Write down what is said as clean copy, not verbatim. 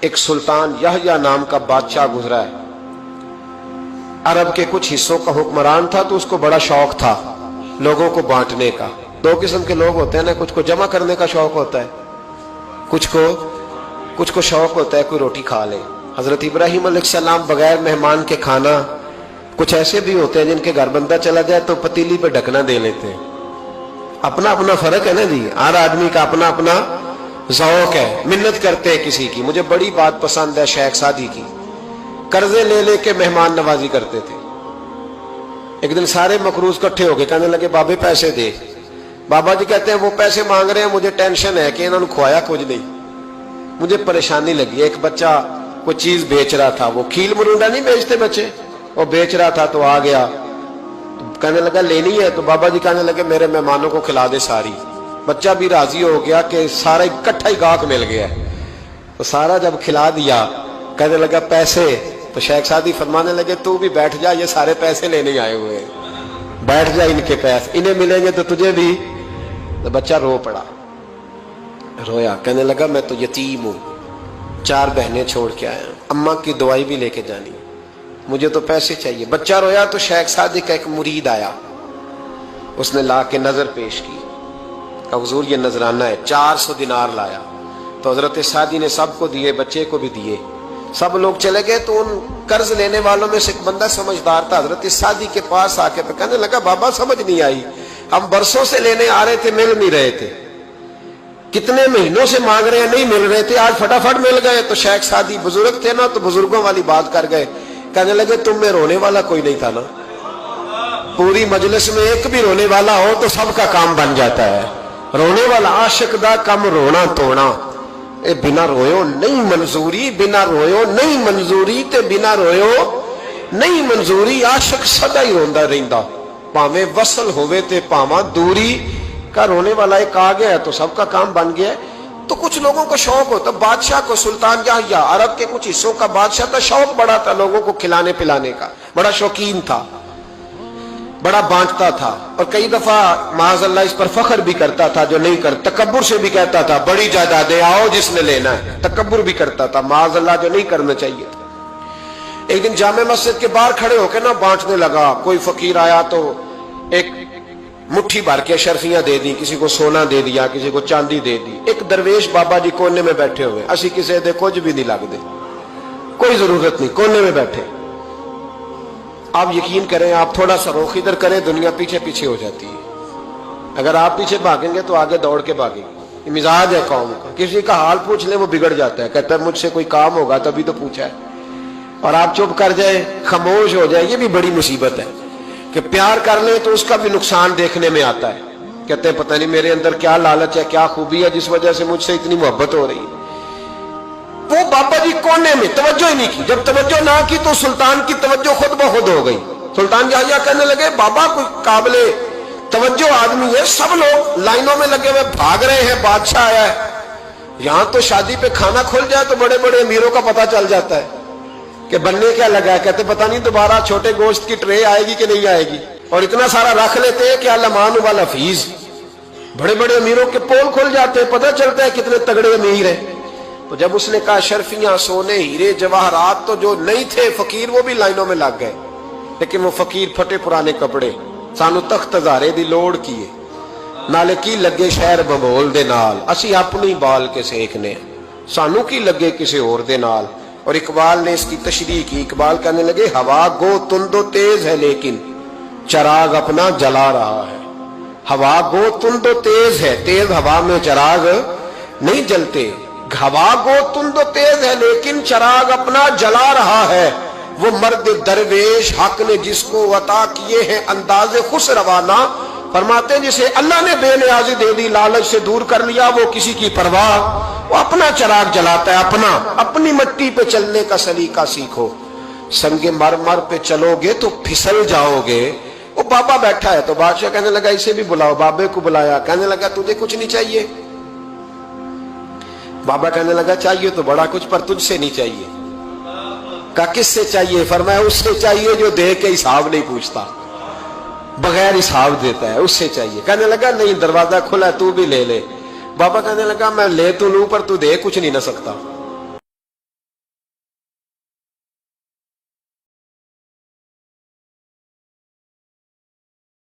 ایک سلطان یحییٰ نام کا بادشاہ گزرا ہے. عرب کے کچھ حصوں کا حکمران تھا تو اس کو بڑا شوق تھا لوگوں کو بانٹنے کا. دو قسم کے لوگ ہوتے ہیں نا, کچھ کو جمع کرنے کا شوق ہوتا ہے, کچھ کو شوق ہوتا ہے کوئی روٹی کھا لے. حضرت ابراہیم علیہ السلام بغیر مہمان کے کھانا, کچھ ایسے بھی ہوتے ہیں جن کے گھر بندہ چلا جائے تو پتیلی پہ ڈھکنا دے لیتے ہیں. اپنا اپنا فرق ہے نا جی, ہر آدمی کا اپنا اپنا ذوق ہے. منت کرتے ہیں کسی کی. مجھے بڑی بات پسند ہے شیخ سعدی کی, قرضے لے لے کے مہمان نوازی کرتے تھے. ایک دن سارے مقروض کٹھے ہو گئے, کہنے لگے بابے پیسے دے. بابا جی کہتے ہیں وہ پیسے مانگ رہے ہیں, مجھے ٹینشن ہے کہ انہوں نے کھوایا کچھ نہیں, مجھے پریشانی لگی. ایک بچہ کوئی چیز بیچ رہا تھا, وہ کھیل مرونڈا نہیں بیچتے بچے, وہ بیچ رہا تھا تو آ گیا, کہنے لگا لینی ہے. تو بابا جی کہنے لگے میرے مہمانوں کو کھلا دے ساری. بچہ بھی راضی ہو گیا کہ سارا اکٹھا ہی گاہک مل گیا. تو سارا جب کھلا دیا کہنے لگا پیسے. تو شیخ سعدی فرمانے لگے تو بھی بیٹھ جا, یہ سارے پیسے لینے آئے ہوئے ہیں, بیٹھ جا, ان کے پیسے انہیں ملیں گے تو تجھے بھی. تو بچہ رو پڑا, رویا, کہنے لگا میں تو یتیم ہوں, 4 بہنیں چھوڑ کے آیا, اماں کی دوائی بھی لے کے جانی, مجھے تو پیسے چاہیے. بچہ رویا تو شیخ سعدی کا ایک مرید آیا, اس نے لا کے نظر پیش کی, کہ حضور یہ نذرانہ ہے. 400 دینار لایا. تو حضرت سعدی نے سب کو دیے, بچے کو بھی دیے. سب لوگ چلے گئے تو ان قرض لینے والوں میں سے ایک بندہ سمجھدار تھا, حضرت سعدی کے پاس آ کے کہنے لگا بابا سمجھ نہیں آئی, ہم برسوں سے لینے آ رہے تھے مل نہیں رہے تھے, کتنے مہینوں سے مانگ رہے ہیں نہیں مل رہے تھے, آج فٹافٹ مل گئے. تو شیخ سعدی بزرگ تھے نا, تو بزرگوں والی بات کر گئے, کہنے لگے تم میں رونے والا کوئی نہیں تھا نا, پوری مجلس میں ایک بھی رونے والا ہو تو سب کا کام بن جاتا ہے. رونے والا عاشق دا کم رونا توڑنا, اے بنا رویو نہیں منظوری, بنا رویو نہیں منظوری, تے بنا رویو نہیں منظوری. عاشق سدا ہی روندا رہندا, پاویں وصل ہوئے تے پاواں دوری. کا رونے والا ایک آ گیا ہے تو سب کا کام بن گیا ہے. تو کچھ لوگوں کو شوق ہوتا, بادشاہ کو سلطان یحییٰ عرب کے کچھ حصوں کا بادشاہ تھا, شوق بڑا تھا لوگوں کو کھلانے پلانے کا, بڑا شوقین تھا, بڑا بانٹتا تھا. اور کئی دفعہ معاذ اللہ اس پر فخر بھی کرتا تھا جو نہیں کرتا, تکبر سے بھی کہتا تھا بڑی جائیدادیں آؤ جس نے لینا ہے, تکبر بھی کرتا تھا معاذ اللہ جو نہیں کرنا چاہیے تھا. ایک دن جامع مسجد کے باہر کھڑے ہو کے نا بانٹنے لگا. کوئی فقیر آیا تو ایک مٹھی بھر کے شرفیاں دے دی, کسی کو سونا دے دیا, کسی کو چاندی دے دی. ایک درویش بابا جی کونے میں بیٹھے ہوئے, اسی کسی دے کچھ بھی نہیں لگ دے, کوئی ضرورت نہیں, کونے میں بیٹھے. آپ یقین کریں, آپ تھوڑا سا رخ ادھر کریں, دنیا پیچھے پیچھے ہو جاتی ہے. اگر آپ پیچھے بھاگیں گے تو آگے دوڑ کے بھاگیں گے. یہ مزاج ہے قوم کا, کسی کا حال پوچھ لیں وہ بگڑ جاتا ہے, کہتا ہے مجھ سے کوئی کام ہوگا تبھی تو پوچھا ہے. اور آپ چپ کر جائیں, خاموش ہو جائیں, یہ بھی بڑی مصیبت ہے. کہ پیار کر لیں تو اس کا بھی نقصان دیکھنے میں آتا ہے, کہتے ہیں پتہ نہیں میرے اندر کیا لالچ ہے, کیا خوبی ہے جس وجہ سے مجھ سے اتنی محبت ہو رہی ہے. وہ بابا جی کونے میں توجہ ہی نہیں کی. جب توجہ نہ کی تو سلطان کی توجہ خود بخود ہو گئی. سلطان یحییٰ کہنے لگے بابا کوئی قابل توجہ آدمی ہے, سب لوگ لائنوں میں لگے ہوئے بھاگ رہے ہیں, بادشاہ آیا ہے. یہاں تو شادی پہ کھانا کھل جائے تو بڑے بڑے امیروں کا پتہ چل جاتا ہے کہ بننے کیا لگا ہے. کہتے پتہ نہیں دوبارہ چھوٹے گوشت کی ٹرے آئے گی کہ نہیں آئے گی. اور اتنا سارا رکھ لیتے ہیں کہ المان والا فیس, بڑے بڑے امیروں کے پول کھل جاتے ہیں, پتہ چلتا ہے کتنے تگڑے امیر ہیں. تو جب اس نے کہا شرفیاں, سونے, ہیرے, جواہرات, تو جو نہیں تھے فقیر وہ بھی لائنوں میں لگ گئے. لیکن وہ فقیر پھٹے پرانے کپڑے, سانو تخت ہزارے دی لوڑ کیے, نالے کی لگے شہر ببول دے نال, اسی اپنی بال کے سیکھنے, سانو کی لگے کسی اور دے نال. اور اقبال نے اس کی تشریح کی. اقبال کہنے لگے ہوا گو تند و تیز ہے لیکن چراغ اپنا جلا رہا ہے. ہوا گو تند و تیز ہے, تیز ہوا میں چراغ نہیں جلتے. ہوا گو تند و تیز ہے لیکن چراغ اپنا جلا رہا ہے. وہ مرد درویش حق نے جس کو عطا کیے ہیں انداز خوش روانہ, فرماتے ہیں جسے اللہ نے بے نیازی دے دی, لالچ سے دور کر لیا, وہ کسی کی پرواہ, وہ اپنا چراغ جلاتا ہے اپنا. اپنی مٹی پہ چلنے کا سلیقہ سیکھو, سنگ مرمر پہ چلو گے تو پھسل جاؤ گے. وہ بابا بیٹھا ہے تو بادشاہ کہنے لگا اسے بھی بلاؤ. بابے کو بلایا, کہنے لگا تجھے کچھ نہیں چاہیے. بابا کہنے لگا چاہیے تو بڑا کچھ, پر تجھ سے نہیں چاہیے. کہا کس سے چاہیے؟ فرمایا اس سے چاہیے جو دے کے حساب نہیں پوچھتا, بغیر حساب دیتا ہے, اس سے چاہیے. کہنے لگا نہیں دروازہ کھلا ہے تو بھی لے لے. بابا کہنے لگا میں لے تو لوں پر تو دے کچھ نہیں نہ سکتا.